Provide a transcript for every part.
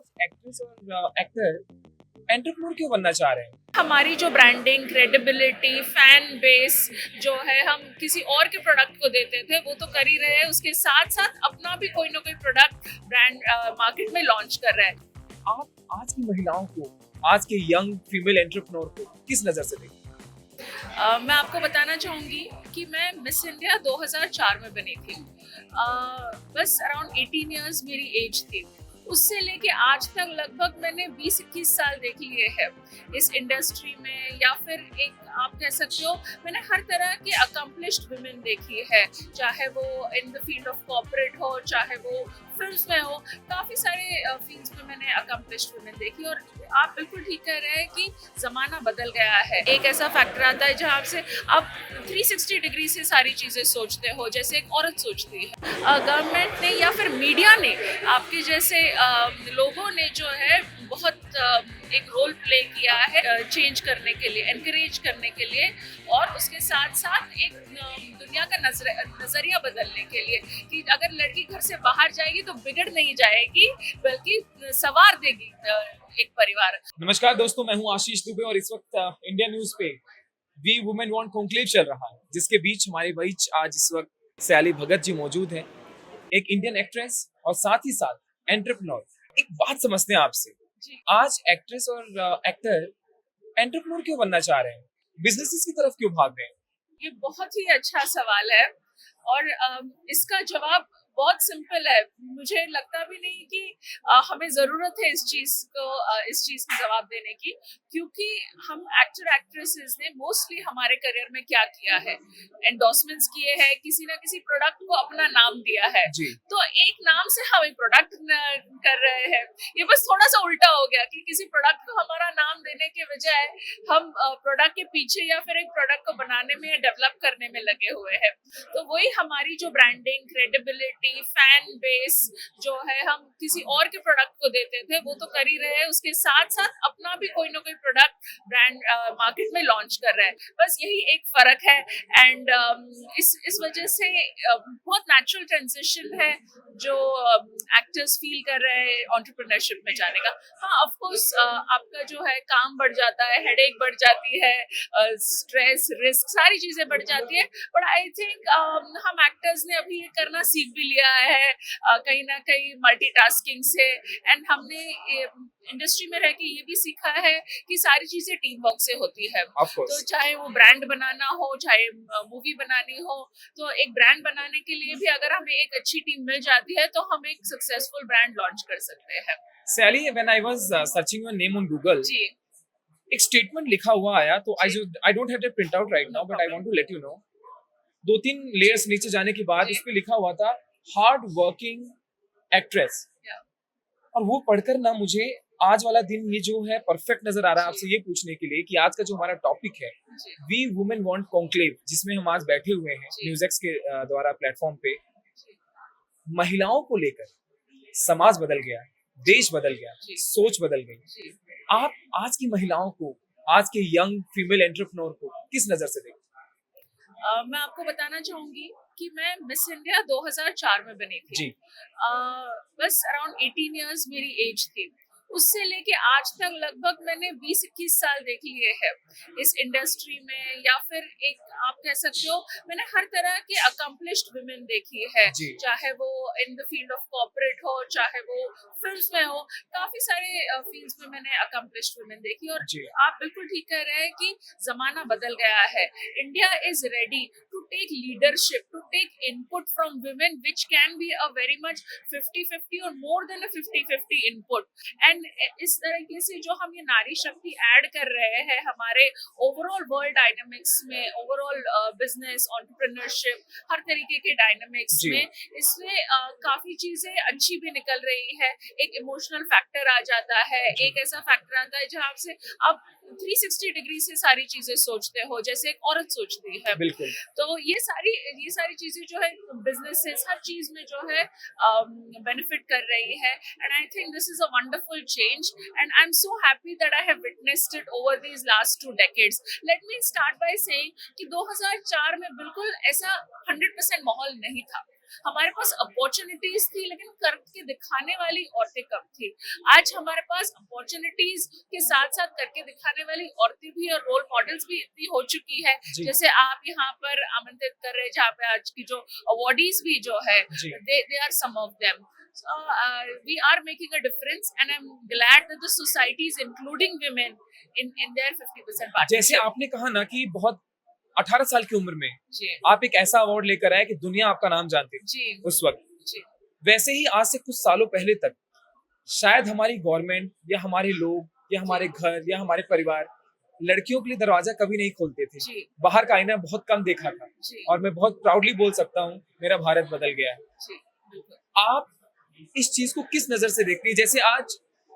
आज एक्ट्रेस और actor entrepreneur क्यों बनना चाह रहे हैं? हमारी जो ब्रांडिंग, क्रेडिबिलिटी, फैन बेस जो है हम किसी और के प्रोडक्ट को देते थे वो तो कर ही रहे हैं, उसके साथ साथ अपना भी कोई ना कोई प्रोडक्ट ब्रांड मार्केट में लॉन्च कर रहे हैं। आप आज की महिलाओं को, आज के यंग फीमेल एंटरप्रेन्योर को किस नजर से देखते हैं? मैं आपको बताना चाहूँगी कि मैं मिस इंडिया 2004 में बनी थी। बस अराउंड 18 इयर्स मेरी एज थी। उससे लेके आज तक लगभग मैंने 20-21 साल देख लिए हैं इस इंडस्ट्री में, या फिर एक आप कह सकते हो मैंने हर तरह के अकम्पलिश्ड वुमेन देखी है, चाहे वो in the field of corporate हो, चाहे वो फिल्म्स में हो। काफ़ी सारे फील्ड्स में मैंने अकम्पलिश्ड वुमेन देखी, और आप बिल्कुल ठीक कह रहे हैं कि ज़माना बदल गया है। एक ऐसा फैक्टर आता है जहाँ से आप 360 डिग्री से सारी चीज़ें सोचते हो जैसे एक औरत सोचती है। गवर्नमेंट ने या फिर मीडिया ने, आपके जैसे लोगों ने जो है बहुत एक रोल प्ले किया है चेंज करने के लिए, एनकरेज करने के लिए, और उसके साथ साथ एक दुनिया का नजरिया बदलने के लिए कि अगर लड़की घर से बाहर जाएगी तो बिगड़ नहीं जाएगी बल्कि सवार देगी एक परिवार। नमस्कार दोस्तों, मैं हूं आशीष दुबे और इस वक्त इंडिया न्यूज पे वी वुमेन वांट कॉन्क्लेव चल रहा है, जिसके बीच हमारे बीच आज इस वक्त सयाली भगत जी मौजूद हैं, एक इंडियन एक्ट्रेस और साथ ही साथ एंटरप्रेन्योर। एक बात समझते हैं आपसे, आज एक्ट्रेस और एक्टर एंटरप्रेन्योर क्यों बनना चाह रहे हैं, बिजनेसेस की तरफ क्यों भाग रहे हैं? ये बहुत ही अच्छा सवाल है, और इसका जवाब बहुत सिंपल है। मुझे लगता भी नहीं कि हमें ज़रूरत है इस चीज़ की जवाब देने की, क्योंकि हम एक्टर एक्ट्रेसेस ने मोस्टली हमारे करियर में क्या किया है, एंडोर्समेंट्स किए हैं, किसी ना किसी प्रोडक्ट को अपना नाम दिया है। जी। तो एक नाम से हम एक प्रोडक्ट कर रहे हैं। ये बस थोड़ा सा उल्टा हो गया कि किसी प्रोडक्ट को हमारा नाम देने के बजाय हम प्रोडक्ट के पीछे या फिर एक प्रोडक्ट को बनाने में या डेवलप करने में लगे हुए हैं। तो वही हमारी जो ब्रांडिंग, क्रेडिबिलिटी, फैन बेस जो है हम किसी और के प्रोडक्ट को देते थे वो तो कर ही रहे हैं, उसके साथ साथ अपना भी कोई ना कोई प्रोडक्ट ब्रांड मार्केट में लॉन्च कर रहे हैं। बस यही एक फर्क है, एंड इस वजह से बहुत नेचुरल ट्रांजिशन है जो एक्टर्स फील कर रहे हैं एंटरप्रेन्योरशिप में जाने का। हाँ, ऑफ कोर्स आपका जो है काम बढ़ जाता है, हेडेक बढ़ जाती है, स्ट्रेस, रिस्क, सारी चीजें बढ़ जाती है, बट आई थिंक हम एक्टर्स ने अभी ये करना सीख भी लिया है कहीं ना कहीं मल्टीटास्किंग से, एंड हमने इंडस्ट्री में रह के ये भी सीखा है कि सारी चीजें टीम वर्क से होती है। तो चाहे वो ब्रांड बनाना हो, चाहे मूवी बनानी हो, तो एक ब्रांड बनाने के लिए भी अगर हमें एक अच्छी टीम मिल जाती है तो हम एक सक्सेसफुल ब्रांड लॉन्च कर सकते हैं। Sally, when I was searching your name on Google, जी, एक स्टेटमेंट लिखा हुआ आया, तो I don't have that print out right now, but I want to let you know. दो तीन लेयर्स नीचे जाने के बाद जी। उस पे लिखा हुआ था हार्ड वर्किंग एक्ट्रेस, Yeah. और वो पढ़कर ना मुझे आज वाला दिन ये जो है परफेक्ट नजर आ रहा है जी। आपसे ये पूछने के लिए कि आज का जो हमारा टॉपिक है जी, वी वुमेन वांट कॉन्क्लेव, जिसमें हम आज बैठे हुए हैं जी। न्यूज़एक्स के द्वारा प्लेटफॉर्म पे। जी, महिलाओं को लेकर समाज बदल गया, देश बदल गया, जी। सोच बदल गई। जी। आप आज की महिलाओं को, आज के यंग फीमेल एंटरप्रेन्योर को किस नजर से देखते हैं? मैं आपको बताना चाहूंगी कि मैं मिस इंडिया 2004 में बनी थी। जी। बस अराउंड 18 इयर्स मेरी एज थी। उससे लेके आज तक लगभग मैंने 20-21 साल देख लिए हैं इस इंडस्ट्री में, या फिर एक आप कह सकते हो मैंने हर तरह के अकम्पलिश्ड वुमेन देखी है, जी। चाहे वो in the field of corporate हो, चाहे वो फिल्म्स में हो। काफी सारे फील्ड्स में मैंने अकम्पलिश्ड वुमेन देखी, और जी। आप बिल्कुल ठीक कह रहे हैं कि जमाना बदल गया है। India is ready to take leadership, to take input from women, which can be a very much 50-50 और more than a 50-50 input. And इस तरीके से जो हम ये नारी शक्ति ऐड कर रहे हैं हमारे ओवरऑल वर्ल्ड डायनामिक्स में, ओवरऑल बिजनेस, एंटरप्रेन्योरशिप, हर तरीके के डायनामिक्स जी। में, इसमें काफी चीजें अच्छी भी निकल रही है। एक इमोशनल फैक्टर आ जाता है, जी। एक ऐसा फैक्टर आता है जहाँ से आप 360 डिग्री से सारी चीजें सोचते हो जैसे एक औरत सोचती है। बिल्कुल। तो ये सारी चीजें जो है बिजनेसेस, हर चीज में जो है बेनिफिट कर रही है, and I think this is a wonderful change, and I am so happy that I have witnessed it over these last 2 decades. Let me start by saying कि 2004 में बिल्कुल ऐसा 100% माहौल नहीं था। हमारे पास अपॉर्चुनिटीज थी लेकिन करके दिखाने वाली औरतें कम थी। आज हमारे पास अपॉर्चुनिटीज के साथ साथ करके दिखाने वाली औरतें भी और रोल मॉडल्स भी इतनी हो चुकी है। जी। जैसे आप यहाँ पर आमंत्रित कर रहे हैं, जहाँ पे आज की जो अवार्डीज भी जो है, जी। they are some of them. So we are making a difference, and I'm glad that the society is including women in their 50% जैसे partnership. आपने कहा ना कि बहुत 18 साल की उम्र में जी आप एक ऐसा अवार्ड लेकर आए कि दुनिया आपका नाम जानती थी जी उस वक्त। जी वैसे ही आज से कुछ सालों पहले तक शायद हमारी गवर्नमेंट या हमारे लोग या हमारे घर या हमारे परिवार लड़कियों के लिए दरवाजा कभी नहीं खोलते थे। जी बाहर का आईना बहुत कम देखा था जी और मैं बहुत प्राउडली बोल सकता हूँ मेरा भारत बदल गया है। जी बिल्कुल। आप इस चीज को किस नजर से देखती है? जैसे आज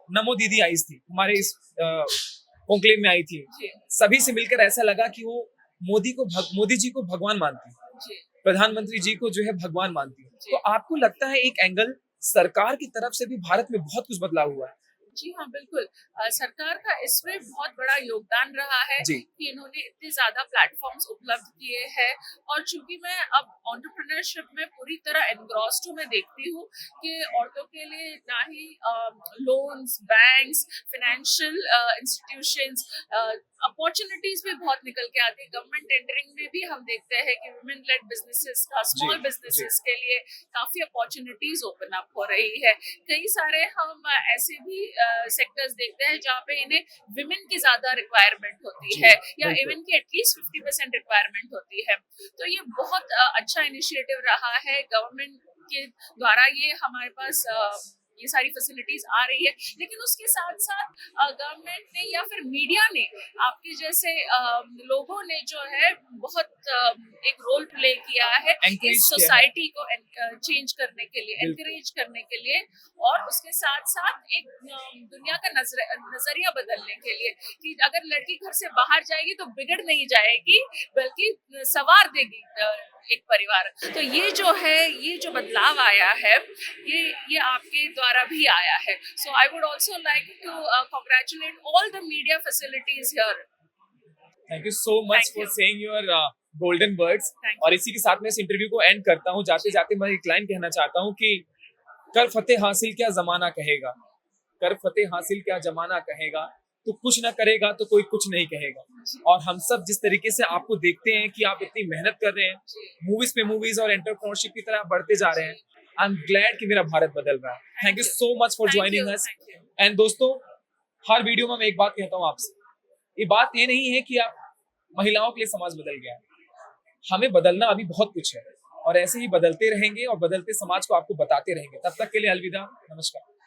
नमो दीदी आई थी हमारे इस कॉन्क्लेव में आई थी, जी सभी से मिलकर ऐसा लगा कि वो मोदी जी को भगवान मानती है, जी प्रधानमंत्री जी को जो है भगवान मानती है। जी। तो आपको लगता है एक एंगल सरकार की तरफ से भी भारत में बहुत कुछ बदलाव हुआ है? जी हाँ बिल्कुल। सरकार का इसमें बहुत बड़ा योगदान रहा है जी। कि इन्होंने इतने ज्यादा प्लेटफॉर्म्स उपलब्ध किए हैं। और चूंकि मैं अब एंटरप्रेन्योरशिप में पूरी तरह एनग्रॉस्ड हूँ, मैं देखती हूँ कि औरतों के लिए ना ही loans, banks, financial institutions, opportunities भी बहुत निकल के आती है। गवर्नमेंट टेंडरिंग में भी हम देखते हैं कि वुमेन लेड बिजनेसेस का, स्मॉल जी, बिजनेसेस के लिए काफी अपॉर्चुनिटीज ओपन अप हो रही है। कई सारे हम ऐसे भी सेक्टर्स देखते हैं जहाँ पे इन्हें विमेन की ज्यादा रिक्वायरमेंट होती जी, है, या बिल्कुल। इवन की एटलीस्ट 50% रिक्वायरमेंट होती है। तो ये बहुत अच्छा इनिशिएटिव रहा है गवर्नमेंट के द्वारा। ये हमारे पास ये सारी फैसिलिटीज आ रही है, लेकिन उसके साथ साथ गवर्नमेंट ने या फिर मीडिया ने, आपके जैसे लोगों ने जो है बहुत एक रोल प्ले किया है Encourage इस किया है। सोसाइटी को चेंज करने के लिए, बिल्कुल। एनकरेज करने के लिए, और उसके साथ साथ एक दुनिया का नजरिया बदलने के लिए कि अगर लड़की घर से बाहर जाएगी तो बिगड़ नहीं जाएगी बल्कि संवार देगी एक परिवार। तो ये जो है, ये जो बदलाव आया है, ये आपके द्वारा भी आया है। So I would also like to congratulate all the media facilities here. Thank you so much Thank for you. Saying your golden words. Thank और इसी के साथ मैं इस इंटरव्यू को एंड करता हूँ। जाते जाते मैं एक लाइन कहना चाहता हूँ कि कर फतेह हासिल क्या जमाना कहेगा, कर फतेह हासिल क्या जमाना कहेगा, तो कुछ ना करेगा तो कोई कुछ नहीं कहेगा। और हम सब जिस तरीके से आपको देखते हैं कि आप इतनी मेहनत कर रहे हैं, मूवीज पे मूवीज और एंटरप्रेन्योरशिप की तरह बढ़ते जा रहे हैं, आई एम ग्लैड कि मेरा भारत बदल रहा है। Thank you so much for joining us. And दोस्तों, हर वीडियो में मैं एक बात कहता हूँ आपसे, ये बात ये नहीं है कि आप महिलाओं के लिए समाज बदल गया है, हमें बदलना अभी बहुत कुछ है और ऐसे ही बदलते रहेंगे और बदलते समाज को आपको बताते रहेंगे। तब तक के लिए अलविदा, नमस्कार।